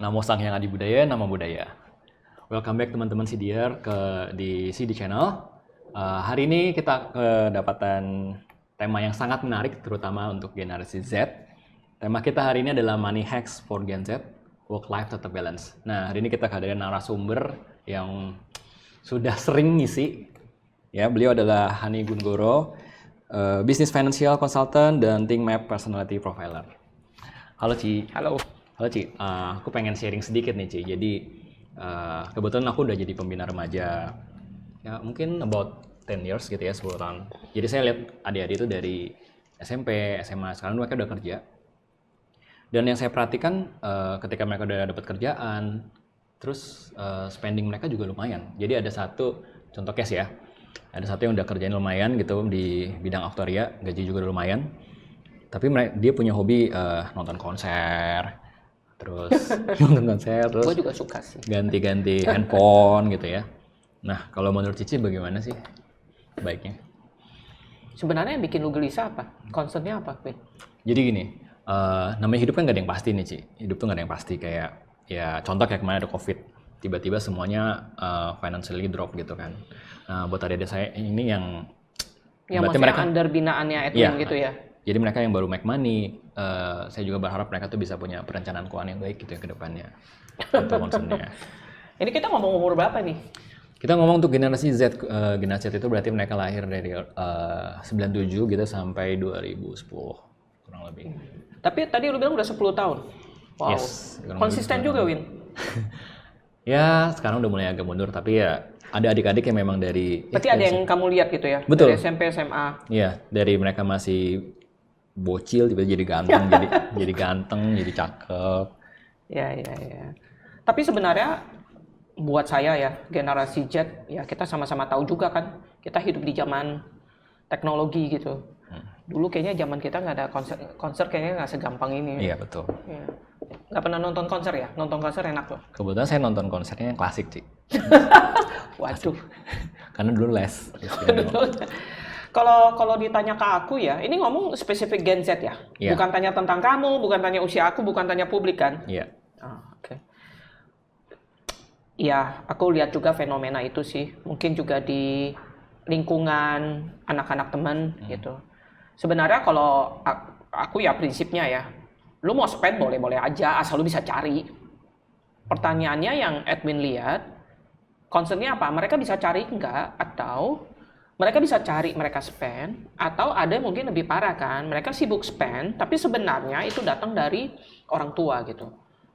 Namo Sang Hyang Adi Budaya, Nama Budaya. Welcome back teman-teman CDR di CD Channel. Hari ini kita kedapatan tema yang sangat menarik, terutama untuk generasi Z. Tema kita hari ini adalah Money Hacks for Gen Z, Work-Life Tetap Balance. Nah, hari ini kita kehadiran narasumber yang sudah sering ngisi. Ya, beliau adalah Hani Gunggoro, Business Financial Consultant dan Think Map Personality Profiler. Halo Ci. Halo. Halo Ci, aku pengen sharing sedikit nih Ci. Jadi kebetulan aku udah jadi pembina remaja, ya mungkin about 10 years gitu ya, 10 tahun. Jadi saya lihat adik-adik itu dari SMP, SMA, sekarang mereka udah kerja. Dan yang saya perhatikan ketika mereka udah dapat kerjaan, terus spending mereka juga lumayan. Jadi ada satu, contoh case ya, ada satu yang udah kerjain lumayan gitu di bidang aktuaria, gaji juga udah lumayan. Tapi dia punya hobi nonton konser, terus Gue juga suka sih. ganti-ganti handphone gitu ya. Nah, kalau menurut Cici bagaimana sih baiknya? Sebenarnya yang bikin lu gelisah apa? Concernnya apa, Win? Jadi gini, namanya hidup kan gak ada yang pasti nih Ci. Hidup tuh gak ada yang pasti, kayak ya contoh kayak kemarin ada COVID, tiba-tiba semuanya financially drop gitu kan. Nah, buat adik-adik saya ini yang masih mereka under binaannya Edwin gitu ya. Jadi mereka yang baru make money, saya juga berharap mereka tuh bisa punya perencanaan keuangan yang baik gitu ya ke depannya. Itu concernnya. Ini kita ngomong umur berapa nih? Kita ngomong untuk generasi Z. Generasi Z itu berarti mereka lahir dari 97 gitu sampai 2010 kurang lebih. Tapi tadi lu bilang udah 10 tahun. Wow. Yes, konsisten juga, Win. Ya, sekarang udah mulai agak mundur, tapi ya ada adik-adik yang memang dari... Berarti ada yang kamu lihat gitu ya? Betul. Dari SMP, SMA. Iya, dari mereka masih bocil tiba-tiba jadi ganteng, jadi ganteng, jadi cakep. Ya. Tapi sebenarnya buat saya ya, generasi Z, ya kita sama-sama tahu juga kan, kita hidup di zaman teknologi gitu. Dulu kayaknya zaman kita nggak ada konser kayaknya nggak segampang ini. Iya, betul. Ya. Nggak pernah nonton konser ya? Nonton konser enak loh. Kebetulan saya nonton konsernya yang klasik, Ci. Waduh. Karena dulu les. Kalau ditanya ke aku ya, ini ngomong spesifik Gen Z ya? Yeah. Bukan tanya tentang kamu, bukan tanya usia aku, bukan tanya publik kan? Iya. Oke. Ya, aku lihat juga fenomena itu sih. Mungkin juga di lingkungan anak-anak teman gitu. Sebenarnya kalau aku ya prinsipnya ya, lu mau spend boleh-boleh aja, asal lu bisa cari. Pertanyaannya yang Edwin lihat, concernnya apa? Mereka bisa cari enggak? Atau mereka bisa cari, mereka spend, atau ada mungkin lebih parah kan, mereka sibuk spend, tapi sebenarnya itu datang dari orang tua gitu.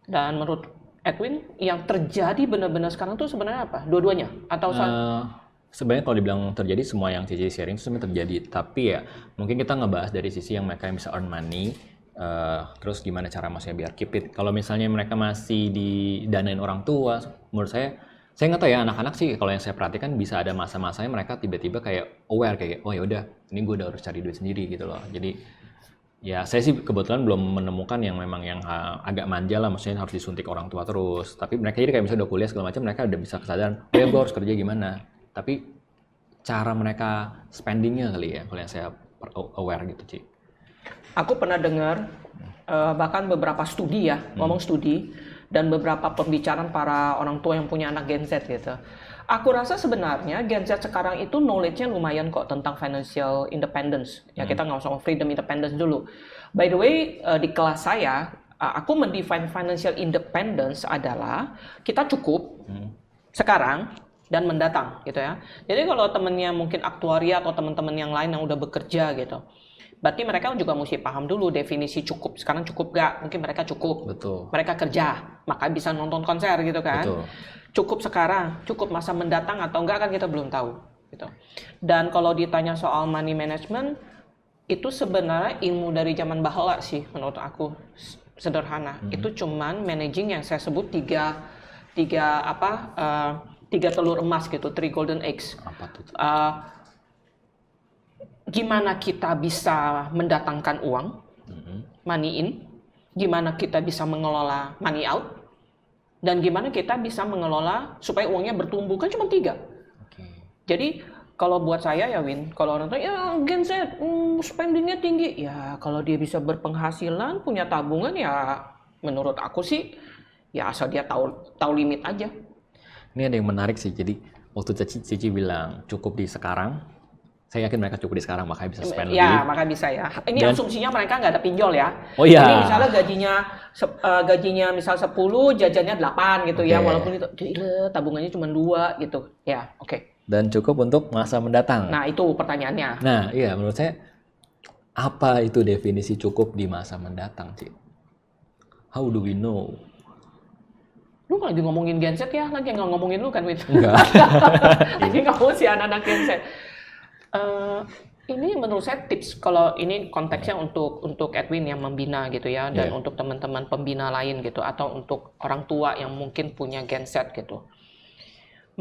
Dan menurut Edwin, yang terjadi benar-benar sekarang tuh sebenarnya apa? Dua-duanya? Atau sebenarnya kalau dibilang terjadi, semua yang Cici sharing itu sebenarnya terjadi. Tapi ya, mungkin kita ngebahas dari sisi yang mereka yang bisa earn money, terus gimana cara maksudnya biar keep it. Kalau misalnya mereka masih didanain orang tua, menurut saya nggak tahu ya, anak-anak sih kalau yang saya perhatikan bisa ada masa-masanya mereka tiba-tiba kayak aware, kayak oh ya udah ini gue udah harus cari duit sendiri gitu loh. Jadi ya saya sih kebetulan belum menemukan yang memang yang agak manja lah, maksudnya harus disuntik orang tua terus. Tapi mereka jadi kayak misalnya udah kuliah segala macam, mereka udah bisa kesadaran, oh ya gue harus kerja gimana. Tapi cara mereka spendingnya kali ya, kalau yang saya aware gitu Ci. Aku pernah dengar bahkan beberapa studi ya, ngomong studi, dan beberapa pembicaraan para orang tua yang punya anak Gen Z gitu. Aku rasa sebenarnya Gen Z sekarang itu knowledge-nya lumayan kok tentang financial independence. Ya kita nggak usah freedom independence dulu. By the way, di kelas saya, aku mendefine financial independence adalah kita cukup sekarang dan mendatang gitu ya. Jadi kalau temennya mungkin aktuaria atau teman-teman yang lain yang udah bekerja gitu, berarti mereka juga mesti paham dulu definisi cukup. Sekarang cukup gak? Mungkin mereka cukup. Betul. Mereka kerja, maka bisa nonton konser gitu kan. Betul. Cukup sekarang, cukup masa mendatang atau enggak kan kita belum tahu. Gitu. Dan kalau ditanya soal money management, itu sebenarnya ilmu dari zaman bahula sih menurut aku. Sederhana. Itu cuman managing yang saya sebut tiga telur emas gitu, 3 golden eggs. Apa tuh? Gimana kita bisa mendatangkan uang, money in, gimana kita bisa mengelola money out, dan gimana kita bisa mengelola supaya uangnya bertumbuh, kan cuma 3. Jadi kalau buat saya ya Win, kalau orang tua ya Gen Z spendingnya tinggi, ya kalau dia bisa berpenghasilan, punya tabungan ya menurut aku sih Ya asal dia tahu limit aja. Ini ada yang menarik sih. Jadi waktu Cici bilang cukup di sekarang, saya yakin mereka cukup di sekarang makanya bisa spend lebih. Ya, maka bisa ya. Ini asumsinya mereka nggak ada pinjol ya. Oh iya. Jadi misalnya gajinya misal 10, jajannya 8 gitu ya. Walaupun itu gila, tabungannya cuma 2 gitu. Ya, oke. Dan cukup untuk masa mendatang. Nah, itu pertanyaannya. Nah, iya menurut saya apa itu definisi cukup di masa mendatang, Ci? How do we know? Lu lagi ngomongin Gen Z ya? Lagi nggak ngomongin lu kan, Win? Enggak. Lagi ngomongin si anak-anak Gen Z. Ini menurut saya tips, kalau ini konteksnya untuk Edwin yang membina gitu ya, dan untuk teman-teman pembina lain gitu, atau untuk orang tua yang mungkin punya Gen Z gitu.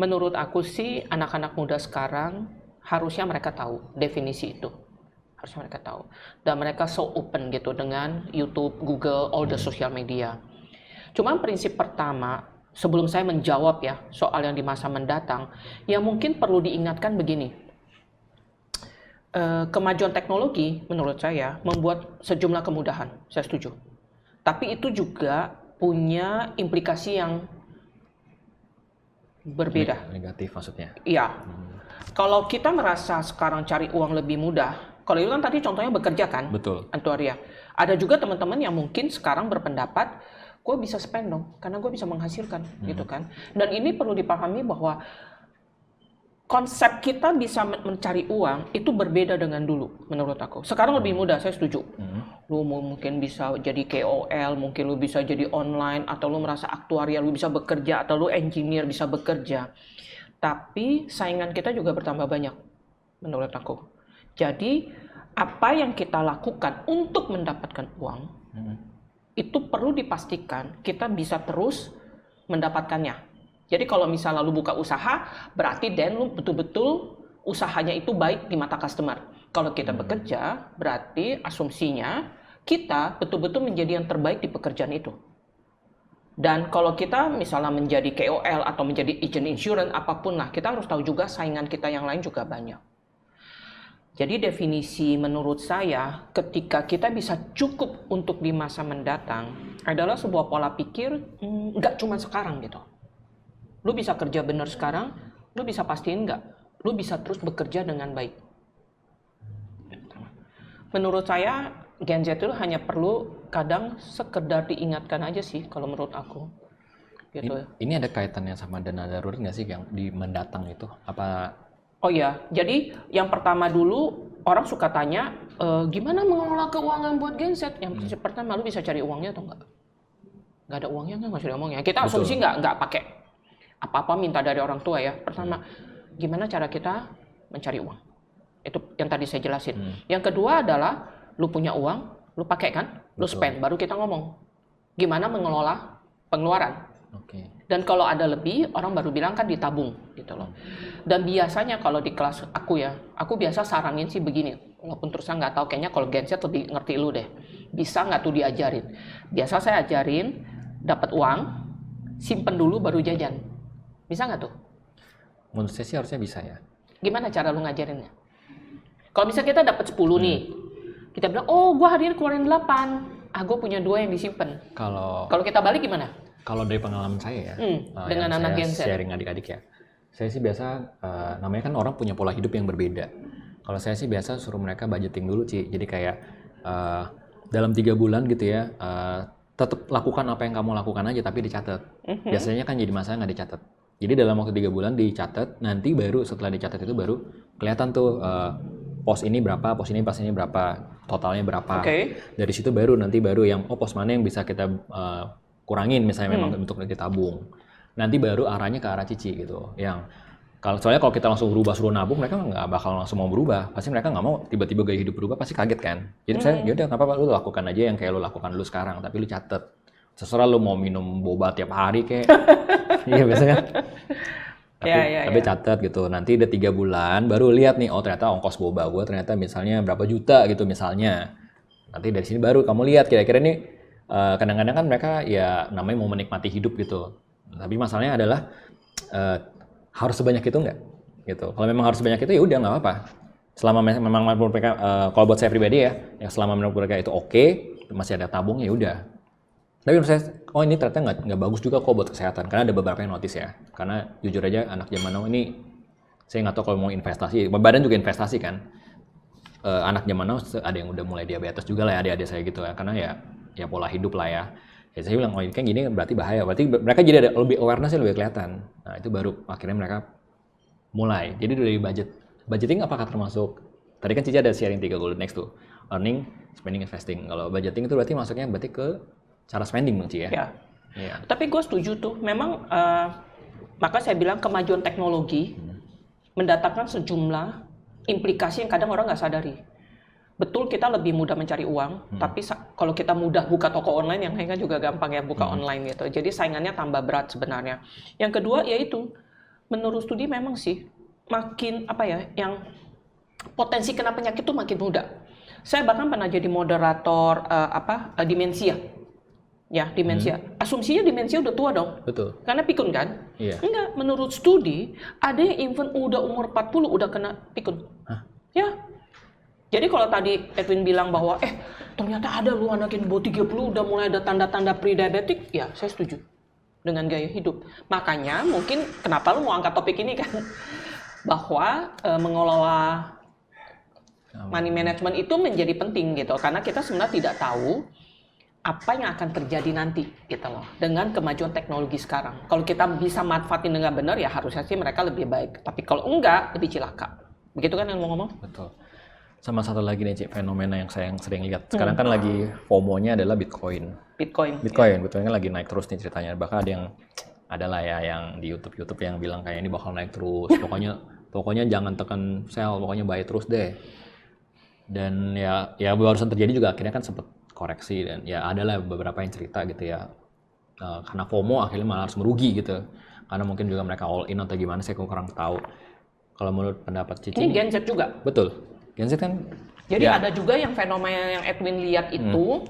Menurut aku sih anak-anak muda sekarang harusnya mereka tahu definisi itu. Harusnya mereka tahu. Dan mereka so open gitu dengan YouTube, Google, all the social media. Cuman prinsip pertama, sebelum saya menjawab ya soal yang di masa mendatang, yang mungkin perlu diingatkan begini. Kemajuan teknologi menurut saya membuat sejumlah kemudahan, saya setuju. Tapi itu juga punya implikasi yang berbeda. Negatif maksudnya? Iya. Kalau kita merasa sekarang cari uang lebih mudah, kalau itu kan tadi contohnya bekerja kan? Betul. Antuaria. Ada juga teman-teman yang mungkin sekarang berpendapat, gue bisa spend dong, karena gue bisa menghasilkan, gitu kan. Dan ini perlu dipahami bahwa konsep kita bisa mencari uang itu berbeda dengan dulu, menurut aku. Sekarang lebih mudah, saya setuju. Lu mungkin bisa jadi KOL, mungkin lu bisa jadi online, atau lu merasa aktuaria, lu bisa bekerja, atau lu engineer bisa bekerja. Tapi saingan kita juga bertambah banyak, menurut aku. Jadi apa yang kita lakukan untuk mendapatkan uang, itu perlu dipastikan kita bisa terus mendapatkannya. Jadi kalau misalnya lu buka usaha, berarti lu betul-betul usahanya itu baik di mata customer. Kalau kita bekerja, berarti asumsinya kita betul-betul menjadi yang terbaik di pekerjaan itu. Dan kalau kita misalnya menjadi KOL atau menjadi agent insurance, apapun lah, kita harus tahu juga saingan kita yang lain juga banyak. Jadi definisi menurut saya, ketika kita bisa cukup untuk di masa mendatang, adalah sebuah pola pikir, nggak cuma sekarang gitu. Lu bisa kerja benar sekarang, lu bisa pastiin nggak? Lu bisa terus bekerja dengan baik. Menurut saya, Gen Z itu hanya perlu kadang sekedar diingatkan aja sih, kalau menurut aku. Gitu. Ini ada kaitannya sama dana darurat nggak sih yang di mendatang itu? Apa? Oh ya, jadi yang pertama dulu orang suka tanya, gimana mengelola keuangan buat Gen Z? Yang pertama, lu bisa cari uangnya atau nggak? Nggak ada uangnya nggak cari uangnya. Kita asumsi nggak pakai apa-apa minta dari orang tua ya. Pertama, gimana cara kita mencari uang? Itu yang tadi saya jelasin. Yang kedua adalah, lu punya uang, lu pakai kan? Lu spend, baru kita ngomong. Gimana mengelola pengeluaran? Dan kalau ada lebih, orang baru bilang kan ditabung gitu loh. Dan biasanya kalau di kelas aku ya, aku biasa saranin sih begini. Walaupun terus saya nggak tahu, kayaknya kalau Gen Z lebih ngerti lu deh. Bisa nggak tuh diajarin? Biasa saya ajarin, dapat uang, simpen dulu baru jajan. Bisa nggak tuh? Menurut saya sih harusnya bisa ya. Gimana cara lu ngajarinnya? Kalau misalnya kita dapat 10 nih, kita bilang, oh gue hari ini keluarin 8. Gue punya 2 yang disimpan. Kalau kita balik gimana? Kalau dari pengalaman saya ya, dengan anak Gen Z. Sharing adik-adik ya. Saya sih biasa, namanya kan orang punya pola hidup yang berbeda. Kalau saya sih biasa suruh mereka budgeting dulu, Ci. Jadi kayak dalam 3 bulan gitu ya, tetap lakukan apa yang kamu lakukan aja, tapi dicatat. Biasanya kan jadi masalah nggak dicatat. Jadi dalam waktu 3 bulan dicatat, nanti baru setelah dicatat itu baru kelihatan tuh pos ini berapa, pos ini berapa, totalnya berapa. Dari situ baru yang pos mana yang bisa kita kurangin misalnya memang untuk ditabung. Nanti baru arahnya ke arah Cici gitu. Soalnya kalau kita langsung berubah suruh nabung, mereka nggak bakal langsung mau berubah. Pasti mereka nggak mau tiba-tiba gaya hidup berubah, pasti kaget kan. Jadi saya yaudah nggak apa-apa, lu lakukan aja yang kayak lu lakukan dulu sekarang, tapi lu catet. Terserah lu mau minum boba tiap hari kayak. Iya biasanya. Tapi catat gitu. Nanti udah 3 bulan baru lihat nih, oh ternyata ongkos boba gue ternyata misalnya berapa juta gitu misalnya. Nanti dari sini baru kamu lihat kira-kira nih, kadang-kadang kan mereka ya namanya mau menikmati hidup gitu. Tapi masalahnya adalah harus sebanyak itu nggak? Gitu. Kalau memang harus sebanyak itu ya udah nggak apa-apa. Selama memang mereka, kalau buat saya pribadi ya, yang selama mereka itu oke, masih ada tabung ya udah. Tapi menurut saya, oh ini ternyata nggak bagus juga kok buat kesehatan. Karena ada beberapa yang notice ya. Karena jujur aja anak zaman now ini, saya nggak tahu kalau mau investasi, badan juga investasi kan. Anak zaman now ada yang udah mulai diabetes juga lah ya, adik-adik saya gitu ya. Karena ya pola hidup lah ya. Ya saya bilang, oh ini kan gini berarti bahaya. Berarti mereka jadi ada lebih awareness-nya lebih kelihatan. Nah itu baru akhirnya mereka mulai. Jadi dari budgeting apakah termasuk, tadi kan Cici ada sharing 3 golden X tuh. Earning, spending, investing. Kalau budgeting itu berarti masuknya ke cara spending Bang Ci ya? Ya. Tapi gue setuju tuh, memang maka saya bilang kemajuan teknologi mendatangkan sejumlah implikasi yang kadang orang nggak sadari. Betul kita lebih mudah mencari uang, tapi kalau kita mudah buka toko online, yang lainnya juga gampang ya buka online gitu. Jadi saingannya tambah berat sebenarnya. Yang kedua yaitu, menurut studi memang sih makin yang potensi kena penyakit itu makin muda. Saya bahkan pernah jadi moderator demensia. Ya, demensia. Asumsinya demensia udah tua dong. Betul. Karena pikun kan? Iya. Enggak, menurut studi, ada yang even udah umur 40 udah kena pikun. Hah? Ya. Jadi kalau tadi Edwin bilang bahwa, ternyata ada lu anak yang di bawah 30 udah mulai ada tanda-tanda pre-diabetic, ya saya setuju. Dengan gaya hidup. Makanya mungkin kenapa lu mau angkat topik ini kan? Bahwa mengelola money management itu menjadi penting gitu. Karena kita sebenarnya tidak tahu apa yang akan terjadi nanti gitu loh dengan kemajuan teknologi sekarang. Kalau kita bisa manfaatin dengan benar ya harusnya sih mereka lebih baik. Tapi kalau enggak lebih cilaka. Begitu kan yang mau ngomong? Betul. Sama satu lagi nih Cik, fenomena yang saya sering lihat. Sekarang kan lagi FOMO-nya adalah Bitcoin kan lagi naik terus nih ceritanya. Bahkan ada lah ya yang di YouTube yang bilang kayak ini bakal naik terus. Pokoknya jangan tekan sell, pokoknya buy terus deh. Dan ya barusan terjadi juga akhirnya kan sempat koreksi dan ya adalah beberapa yang cerita gitu ya karena FOMO akhirnya malah harus merugi gitu karena mungkin juga mereka all in atau gimana saya kurang tahu. Kalau menurut pendapat Cici ini Gen Z juga betul, Gen Z kan jadi ada juga yang fenomena yang Edwin lihat itu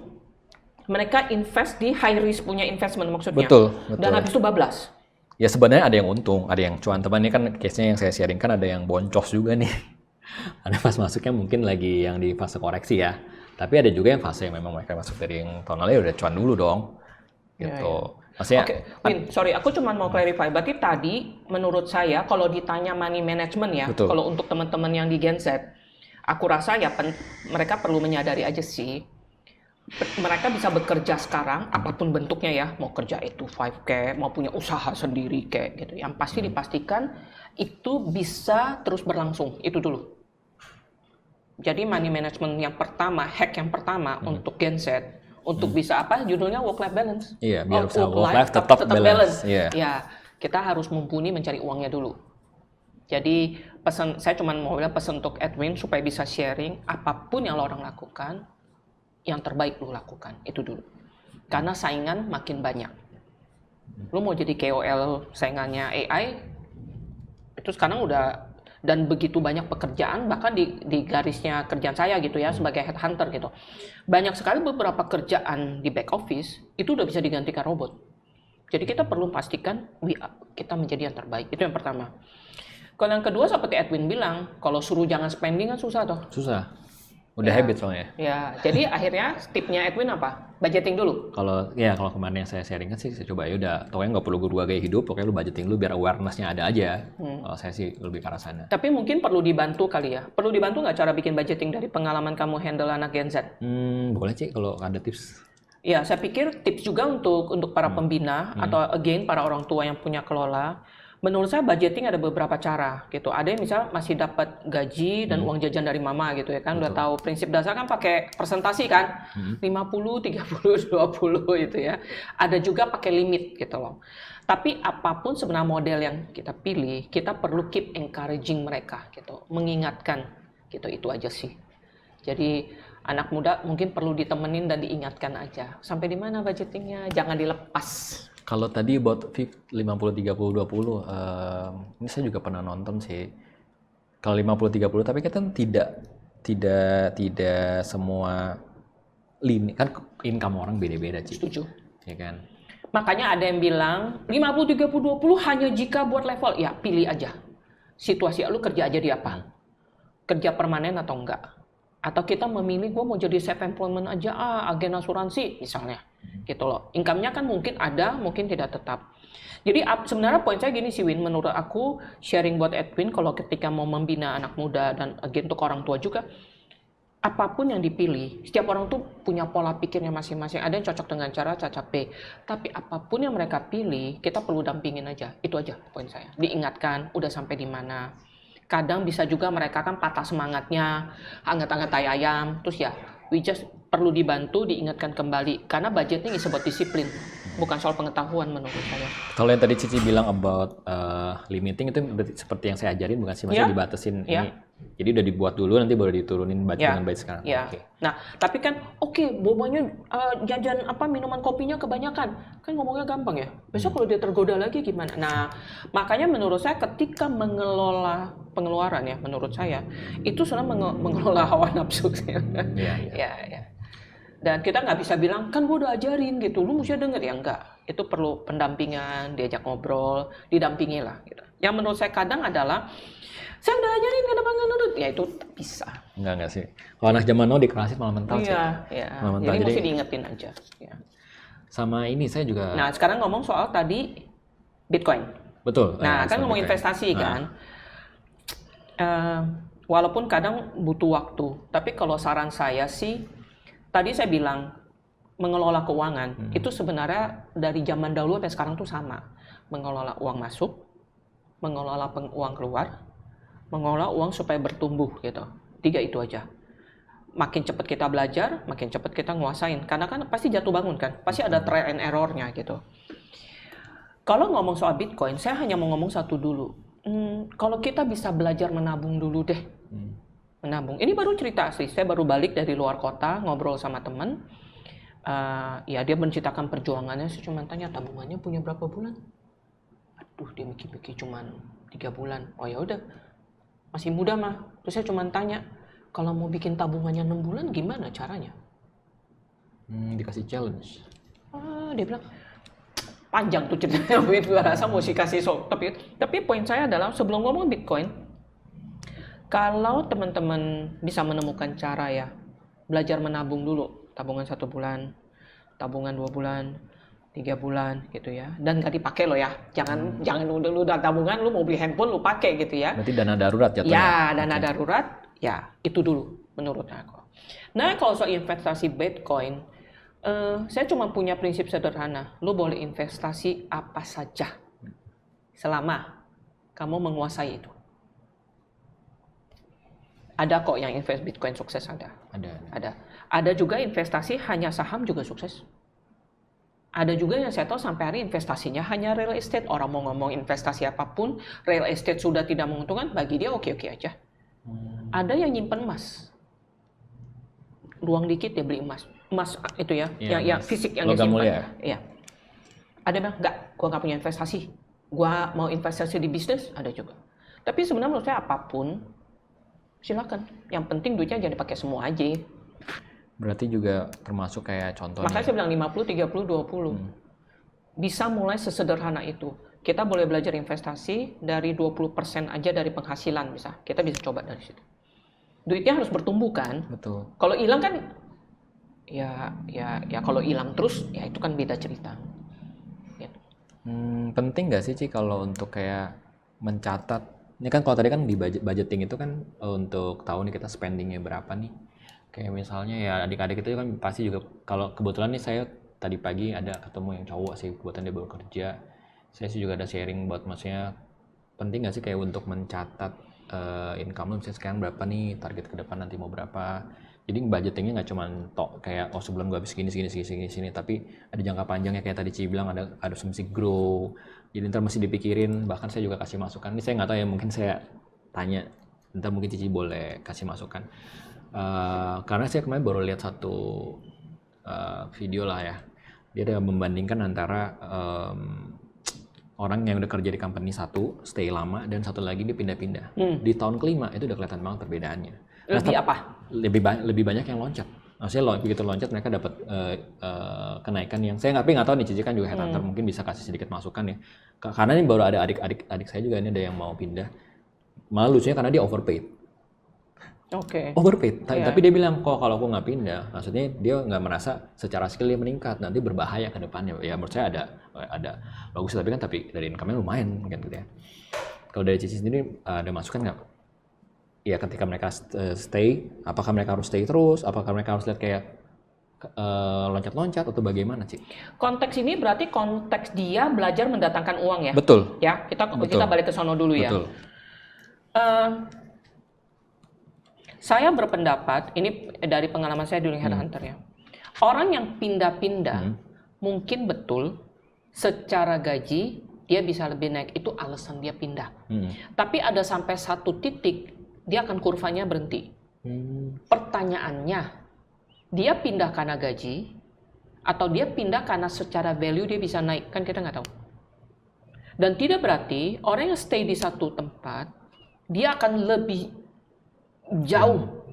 mereka invest di high risk punya investment maksudnya betul. Dan habis itu bablas ya. Sebenarnya ada yang untung, ada yang cuan. Teman ini kan case-nya yang saya sharing kan ada yang boncos juga nih. Ada pas masuknya mungkin lagi yang di fase koreksi ya. Tapi ada juga yang fase yang memang mereka masuk dari yang tahun lalu udah cuan dulu dong. Gitu. Maksudnya Win, sorry, aku cuma mau clarify. Berarti tadi menurut saya kalau ditanya money management ya, kalau untuk teman-teman yang di Gen Z, aku rasa ya mereka perlu menyadari aja sih. Mereka bisa bekerja sekarang apapun bentuknya ya, mau kerja 8 to 5 kayak, mau punya usaha sendiri kayak gitu. Yang pasti dipastikan itu bisa terus berlangsung. Itu dulu. Jadi money management yang pertama, hack yang pertama untuk Gen Z, untuk bisa apa? Judulnya work-life balance. Iya, biar bisa work-life tetap balance. Ya, kita harus mumpuni mencari uangnya dulu. Jadi saya cuma mau bilang pesan untuk Edwin supaya bisa sharing apapun yang lo orang lakukan, yang terbaik lo lakukan itu dulu. Karena saingan makin banyak. Lo mau jadi KOL saingannya AI, itu sekarang udah. Dan begitu banyak pekerjaan bahkan di garisnya kerjaan saya gitu ya sebagai headhunter gitu banyak sekali beberapa kerjaan di back office itu udah bisa digantikan robot. Jadi kita perlu pastikan kita menjadi yang terbaik. Itu yang pertama. Kalau yang kedua seperti Edwin bilang kalau suruh jangan spending kan susah susah udah habit soalnya ya. Jadi akhirnya tipnya Edwin apa? Budgeting dulu. Kalau kemarin yang saya sharing kan sih saya coba ya udah pokoknya nggak perlu berubah gaya hidup, pokoknya lu budgeting lu biar awareness-nya ada aja. Kalau saya sih lebih ke arah sana. Tapi mungkin perlu dibantu kali ya. Perlu dibantu nggak cara bikin budgeting dari pengalaman kamu handle anak Gen Z? Boleh Cik kalau ada tips. Ya, saya pikir tips juga untuk para pembina atau again para orang tua yang punya kelola. Menurut saya budgeting ada beberapa cara gitu. Ada yang misal masih dapat gaji dan uang jajan dari mama gitu ya kan. Betul. Udah tahu prinsip dasar kan pakai presentasi kan. 50, 30, 20 itu ya. Ada juga pakai limit gitu loh. Tapi apapun sebenarnya model yang kita pilih, kita perlu keep encouraging mereka gitu. Mengingatkan gitu, itu aja sih. Jadi anak muda mungkin perlu ditemenin dan diingatkan aja. Sampai di mana budgetingnya, jangan dilepas. Kalau tadi about 50, 30, 20, ini saya juga pernah nonton sih. Kalau 50, 30, tapi kan tidak semua limit. Kan income orang beda-beda, Ci. Setuju. Ya kan? Makanya ada yang bilang, 50, 30, 20 hanya jika buat level. Ya, pilih aja. Situasi lu kerja aja di apa? Kerja permanen atau enggak? Atau kita memilih, gue mau jadi self-employment aja, agen asuransi misalnya. gitu loh. Income-nya kan mungkin ada, mungkin tidak tetap. Jadi sebenarnya poin saya gini sih Win, menurut aku sharing buat Edwin kalau ketika mau membina anak muda dan again untuk orang tua juga, apapun yang dipilih, setiap orang tuh punya pola pikirnya masing-masing. Ada yang cocok dengan cara Caca P. Tapi apapun yang mereka pilih, kita perlu dampingin aja. Itu aja poin saya. Diingatkan, udah sampai di mana. Kadang bisa juga mereka kan patah semangatnya, hangat-hangat tai ayam. Terus ya, we just perlu dibantu, diingatkan kembali. Karena budgetnya ini sebuah disiplin, bukan soal pengetahuan menurut saya. Kalau yang tadi Cici bilang about limiting itu seperti yang saya ajarin bukan sih, maksudnya dibatasin ini. Jadi udah dibuat dulu, nanti baru diturunin dengan budget sekarang. Okay. Nah, tapi kan bobanya jajan minuman kopinya kebanyakan. Kan ngomongnya gampang ya. Besok kalau dia tergoda lagi gimana? Nah, makanya menurut saya ketika mengelola pengeluaran ya, menurut saya itu sebenarnya mengelola hawa nafsu. Ya. Dan kita nggak bisa bilang, kan gue udah ajarin gitu, lu mesti denger ya, enggak. Itu perlu pendampingan, diajak ngobrol, didampingi lah. Gitu. Yang menurut saya kadang adalah, saya udah ajarin, kenapa nggak nurut? Ya itu bisa. Enggak sih. Kalau anak zaman now dikerasin malah mental sih. Iya. Jadi mesti diingetin aja. Ya. Sama ini saya juga... Nah sekarang ngomong soal tadi Bitcoin. Betul. Nah kan ngomong investasi kan. Walaupun kadang butuh waktu, tapi kalau saran saya sih, tadi saya bilang mengelola keuangan itu sebenarnya dari zaman dahulu sampai sekarang tuh sama. Mengelola uang masuk, mengelola uang keluar, mengelola uang supaya bertumbuh gitu. 3 itu aja. Makin cepat kita belajar, makin cepat kita nguasain. Karena kan pasti jatuh bangun kan, pasti ada trial and error-nya gitu. Kalau ngomong soal Bitcoin, saya hanya mau ngomong satu dulu. Kalau kita bisa belajar menabung dulu deh. Menabung. Ini baru cerita sih. Saya baru balik dari luar kota, ngobrol sama teman. Ya dia menceritakan perjuangannya. Saya cuma tanya tabungannya punya berapa bulan? Aduh, dia mikir-mikir cuma 3 bulan. Oh ya udah, masih muda mah. Terus saya cuma tanya, kalau mau bikin tabungannya 6 bulan gimana caranya? Dikasih challenge. Dia bilang panjang tuh ceritanya. Gue rasa mesti kasih tapi poin saya adalah sebelum ngomong Bitcoin, kalau teman-teman bisa menemukan cara ya, belajar menabung dulu, tabungan 1 bulan, tabungan 2 bulan, 3 bulan gitu ya, dan nggak dipakai loh ya, jangan udah tabungan lu mau beli handphone lu pakai gitu ya. Berarti dana darurat jatuhnya. Ya, dana darurat ya itu dulu menurut aku. Nah kalau soal investasi Bitcoin, saya cuma punya prinsip sederhana, lu boleh investasi apa saja selama kamu menguasai itu. Ada kok yang invest Bitcoin sukses, ada. Ada juga investasi hanya saham juga sukses. Ada juga yang saya tahu sampai hari investasinya hanya real estate. Orang mau ngomong investasi apapun, real estate sudah tidak menguntungkan, bagi dia oke-oke aja. Ada yang nyimpen emas. Ruang dikit dia beli emas. Emas itu ya, yang fisik yang dia simpan. Iya. Ada yang bilang, enggak, gua nggak punya investasi. Gua mau investasi di bisnis, ada juga. Tapi sebenarnya menurut saya apapun, silakan. Yang penting duitnya jangan dipakai semua aja. Berarti juga termasuk kayak contohnya. Makanya saya bilang 50, 30, 20. Bisa mulai sesederhana itu. Kita boleh belajar investasi dari 20% aja dari penghasilan bisa. Kita bisa coba dari situ. Duitnya harus bertumbuh kan? Betul. Kalau hilang kan ya kalau hilang terus ya itu kan beda cerita. Gitu. Penting nggak sih Ci kalau untuk kayak mencatat? Ini kan kalau tadi kan di budgeting itu kan untuk tahu nih kita spendingnya berapa nih. Kayak misalnya ya adik-adik itu kan pasti juga, kalau kebetulan nih saya tadi pagi ada ketemu yang cowok sih, kebetulan dia baru kerja. Saya sih juga ada sharing buat maksudnya penting nggak sih kayak untuk mencatat income lo misalnya sekarang berapa nih, target ke depan nanti mau berapa. Jadi budgetingnya nggak cuma kayak sebulan gue habis segini, tapi ada jangka panjangnya kayak tadi Ci bilang ada mesti grow. Jadi ntar mesti dipikirin, bahkan saya juga kasih masukan. Ini saya nggak tahu ya, mungkin saya tanya, ntar mungkin Cici boleh kasih masukan. Karena saya kemarin baru lihat satu video lah ya, dia ada membandingkan antara orang yang udah kerja di company satu stay lama dan satu lagi dia pindah-pindah. Di tahun kelima itu udah kelihatan banget perbedaannya. Lebih banyak yang loncat. Maksudnya begitu loncat mereka dapat kenaikan yang saya nggak tahu nih, Cici kan juga headhunter, mungkin bisa kasih sedikit masukan ya. Karena ini baru ada adik saya juga ini ada yang mau pindah. Malah lucunya karena dia overpaid. Oke. Overpaid. Iya. Tapi dia bilang, kok kalau aku nggak pindah, maksudnya dia nggak merasa secara skill dia meningkat, nanti berbahaya ke depannya. Ya menurut saya ada bagus, tapi dari income-nya lumayan kan gitu ya. Kalau dari Cici sendiri ada masukan nggak? Ya ketika mereka stay, apakah mereka harus stay terus? Apakah mereka harus lihat kayak loncat-loncat atau bagaimana, Ci? Konteks ini berarti konteks dia belajar mendatangkan uang ya? Betul. Ya, kita Betul. balik ke sono dulu ya. Betul. Saya berpendapat, ini dari pengalaman saya di Headhunter ya. Orang yang pindah-pindah mungkin betul secara gaji dia bisa lebih naik, itu alasan dia pindah. Tapi ada sampai satu titik dia akan kurvanya berhenti. Pertanyaannya, dia pindah karena gaji atau dia pindah karena secara value dia bisa naik, kan kita nggak tahu. Dan tidak berarti orang yang stay di satu tempat dia akan lebih jauh